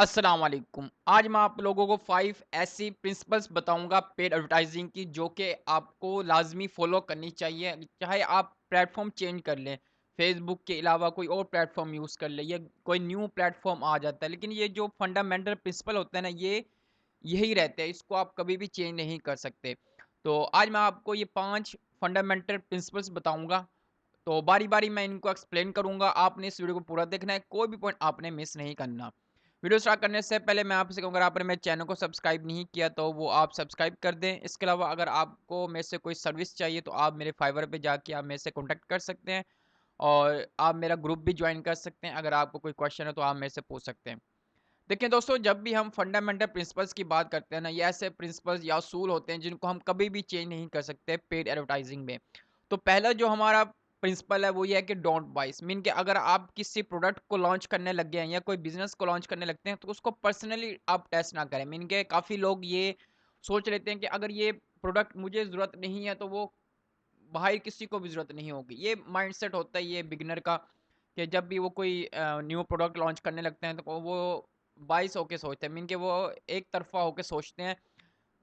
अस्सलाम वालेकुम। आज मैं आप लोगों को 5 ऐसी प्रिंसिपल्स बताऊँगा पेड एडवर्टाइज़िंग की जो कि आपको लाज़मी फ़ॉलो करनी चाहिए। चाहे आप प्लेटफ़ॉर्म चेंज कर लें, फ़ेसबुक के अलावा कोई और प्लेटफ़ॉर्म यूज़ कर लें या कोई न्यू प्लेटफ़ॉर्म आ जाता है। लेकिन ये जो फंडामेंटल प्रिंसिपल होते हैं ना, ये यही रहते हैं, इसको आप कभी भी चेंज नहीं कर सकते। तो आज मैं आपको ये 5 फंडामेंटल प्रिंसिपल्स बताऊँगा। तो बारी-बारी मैं इनको एक्सप्लेन करूँगा, आपने इस वीडियो को पूरा देखना है, कोई भी पॉइंट आपने मिस नहीं करना। वीडियो स्टार्ट करने से पहले मैं आपसे कहूँगा, अगर आपने मेरे चैनल को सब्सक्राइब नहीं किया तो वो आप सब्सक्राइब कर दें। इसके अलावा अगर आपको मेरे से कोई सर्विस चाहिए तो आप मेरे फाइवर पे जाके आप मेरे से कॉन्टैक्ट कर सकते हैं और आप मेरा ग्रुप भी जॉइन कर सकते हैं। अगर आपको कोई क्वेश्चन है तो आप मेरे से पूछ सकते हैं। देखिए दोस्तों, जब भी हम फंडामेंटल प्रिंसिपल्स की बात करते हैं ना, ये ऐसे प्रिंसिपल्स या असूल होते हैं जिनको हम कभी भी चेंज नहीं कर सकते पेड एडवर्टाइजिंग में। तो पहला जो हमारा प्रिंसिपल है वो ये है कि डोंट बाइस, मीन कि अगर आप किसी प्रोडक्ट को लॉन्च करने लग गए हैं या कोई बिजनेस को लॉन्च करने लगते हैं तो उसको पर्सनली आप टेस्ट ना करें। मीन के काफ़ी लोग ये सोच लेते हैं कि अगर ये प्रोडक्ट मुझे ज़रूरत नहीं है तो वो बाहर किसी को भी ज़रूरत नहीं होगी। ये माइंडसेट होता है ये बिगिनर का, कि जब भी वो कोई न्यू प्रोडक्ट लॉन्च करने लगते हैं तो वो बाइस होके सोचते हैं, मीन कि वो एक तरफ़ा होके सोचते हैं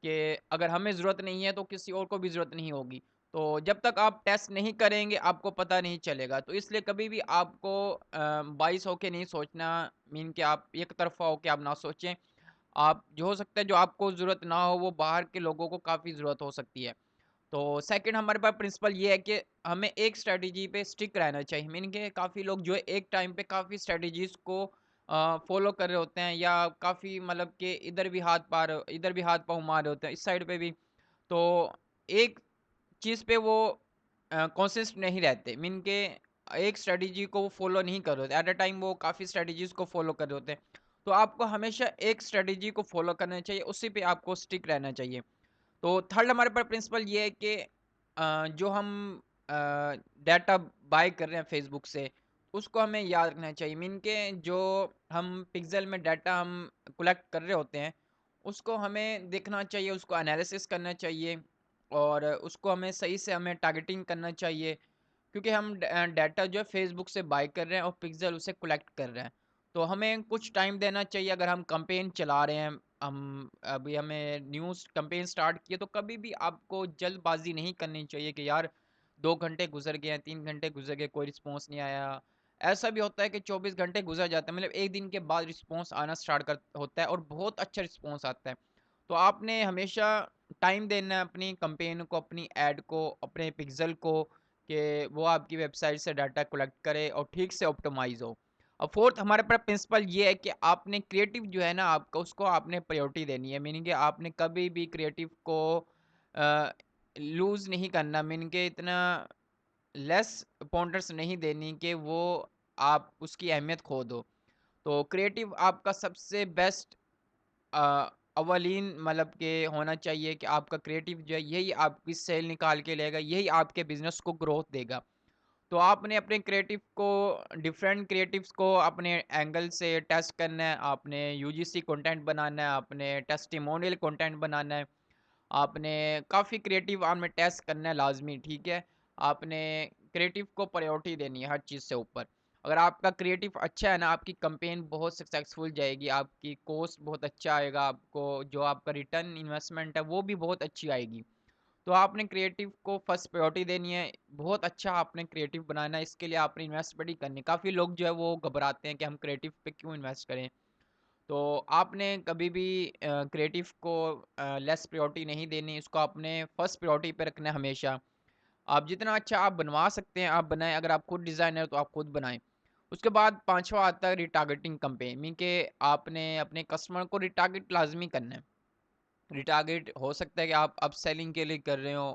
कि अगर हमें ज़रूरत नहीं है तो किसी और को भी ज़रूरत नहीं होगी। तो जब तक आप टेस्ट नहीं करेंगे आपको पता नहीं चलेगा। तो इसलिए कभी भी आपको बाइस होके नहीं सोचना, मीन कि आप एक तरफ़ा होके आप ना सोचें। आप जो हो सकता है जो आपको ज़रूरत ना हो वो बाहर के लोगों को काफ़ी ज़रूरत हो सकती है। तो सेकंड हमारे पास प्रिंसिपल ये है कि हमें एक स्ट्रैटेजी पे स्टिक रहना चाहिए। मीनिंग के काफ़ी लोग जो है एक टाइम पे काफ़ी स्ट्रैटेजीज़ को फॉलो कर रहे होते हैं या काफ़ी मतलब कि इधर भी हाथ पाँव मार रहे होते हैं, इस साइड पे भी। तो एक चीज़ पे वो कॉन्सिस्ट नहीं रहते। मीन के एक स्ट्रैटेजी को वो फॉलो नहीं कर रहे होते। एट अ टाइम वो काफ़ी स्ट्रैटेजीज़ को फॉलो कर रहे होते हैं। तो आपको हमेशा एक स्ट्रैटेजी को फॉलो करना चाहिए, उसी पे आपको स्टिक रहना चाहिए। तो थर्ड हमारे पास प्रिंसिपल ये है कि जो हम डाटा बाय कर रहे हैं फेसबुक से, उसको हमें याद रखना चाहिए। मीन के जो हम पिक्सल में डाटा हम कलेक्ट कर रहे होते हैं, उसको हमें देखना चाहिए, उसको एनालिसिस करना चाहिए और उसको हमें सही से हमें टारगेटिंग करना चाहिए। क्योंकि हम डाटा जो है फेसबुक से बाय कर रहे हैं और पिक्सल उसे कलेक्ट कर रहे हैं। तो हमें कुछ टाइम देना चाहिए। अगर हम कैंपेन चला रहे हैं, हम अभी हमें न्यूज़ कैंपेन स्टार्ट की है, तो कभी भी आपको जल्दबाज़ी नहीं करनी चाहिए कि यार 2 घंटे गुज़र गए हैं, 3 घंटे गुज़र गए, कोई रिस्पॉन्स नहीं आया। ऐसा भी होता है कि 24 घंटे गुज़र जाते हैं, मतलब 1 दिन के बाद रिस्पॉन्स आना स्टार्ट कर होता है और बहुत अच्छा रिस्पॉन्स आता है। तो आपने हमेशा टाइम देना है अपनी कैंपेन को, अपनी ऐड को, अपने पिक्सल को, कि वो आपकी वेबसाइट से डाटा कलेक्ट करे और ठीक से ऑप्टिमाइज़ हो। और फोर्थ हमारे पास प्रिंसिपल ये है कि आपने क्रिएटिव जो है ना आपका, उसको आपने प्रायोरिटी देनी है। मीनिंग कि आपने कभी भी क्रिएटिव को लूज़ नहीं करना, मीनिंग कि इतना लेस इम्पोर्टेंस नहीं देनी कि वो आप उसकी अहमियत खो दो। तो क्रिएटिव आपका सबसे बेस्ट अ, अव्वलीन मतलब कि होना चाहिए कि आपका क्रिएटिव जो है यही आपकी सेल निकाल के लेगा, यही आपके बिज़नेस को ग्रोथ देगा। तो आपने अपने क्रिएटिव को, डिफरेंट क्रिएटिव्स को अपने एंगल से टेस्ट करना है, आपने यूजीसी कंटेंट बनाना है, आपने टेस्टिमोनियल कंटेंट बनाना है, आपने काफ़ी क्रिएटिव आपने टेस्ट करना है लाज़मी, ठीक है? आपने क्रिएटिव को प्रायोरिटी देनी है हर चीज़ से ऊपर। अगर आपका क्रिएटिव अच्छा है ना, आपकी कैंपेन बहुत सक्सेसफुल जाएगी, आपकी कॉस्ट बहुत अच्छा आएगा, आपको जो आपका रिटर्न इन्वेस्टमेंट है वो भी बहुत अच्छी आएगी। तो आपने क्रिएटिव को फर्स्ट प्रायोरिटी देनी है। बहुत अच्छा आपने क्रिएटिव बनाना है, इसके लिए आपने इन्वेस्टमेंट ही करनी है। काफ़ी लोग जो है वो घबराते हैं कि हम क्रिएटिव पे क्यों इन्वेस्ट करें। तो आपने कभी भी क्रिएटिव को लेस प्रायोरिटी नहीं देनी, इसको आपने फर्स्ट प्रायोरिटी पे रखना है हमेशा। आप जितना अच्छा आप बनवा सकते हैं आप बनाएं, अगर आप खुद डिज़ाइनर तो आप खुद बनाएं। उसके बाद पांचवा आता है रिटारगेटिंग कैंपेन, मीन के आपने अपने कस्टमर को रिटारगेट लाजमी करना है। रिटारगेट हो सकता है कि आप अपसेलिंग के लिए कर रहे हो,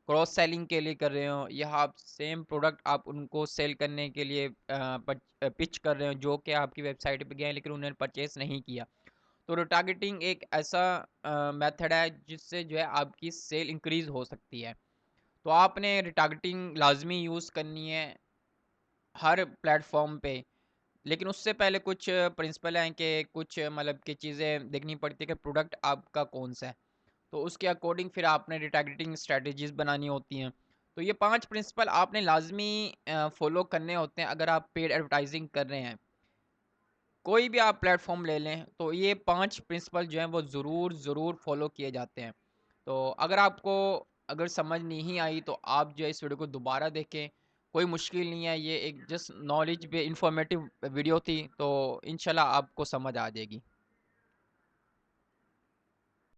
क्रॉस सेलिंग के लिए कर रहे हो, या आप सेम प्रोडक्ट आप उनको सेल करने के लिए पिच कर रहे हो जो कि आपकी वेबसाइट पे गए हैं लेकिन उन्होंने परचेस नहीं किया। तो रिटारगेटिंग एक ऐसा मेथड है जिससे जो है आपकी सेल इंक्रीज हो सकती है। तो आपने रिटारगेटिंग लाजमी यूज़ करनी है हर प्लेटफॉर्म पे। लेकिन उससे पहले कुछ प्रिंसिपल हैं कि कुछ मतलब की चीज़ें देखनी पड़ती है कि प्रोडक्ट आपका कौन सा है। तो उसके अकॉर्डिंग फिर आपने रिटारगेटिंग स्ट्रैटेजीज़ बनानी होती हैं। तो ये 5 प्रिंसिपल आपने लाज़मी फ़ॉलो करने होते हैं अगर आप पेड एडवर्टाइज़िंग कर रहे हैं। कोई भी आप प्लेटफ़ॉर्म ले लें, तो ये 5 प्रिंसिपल जो हैं वो ज़रूर फ़ॉलो किए जाते हैं। तो अगर आपको अगर समझ नहीं आई तो आप जो है इस वीडियो को दोबारा देखें, कोई मुश्किल नहीं है, ये एक जस्ट नॉलेज बे इन्फॉर्मेटिव वीडियो थी, तो इंशाल्लाह आपको समझ आ जाएगी।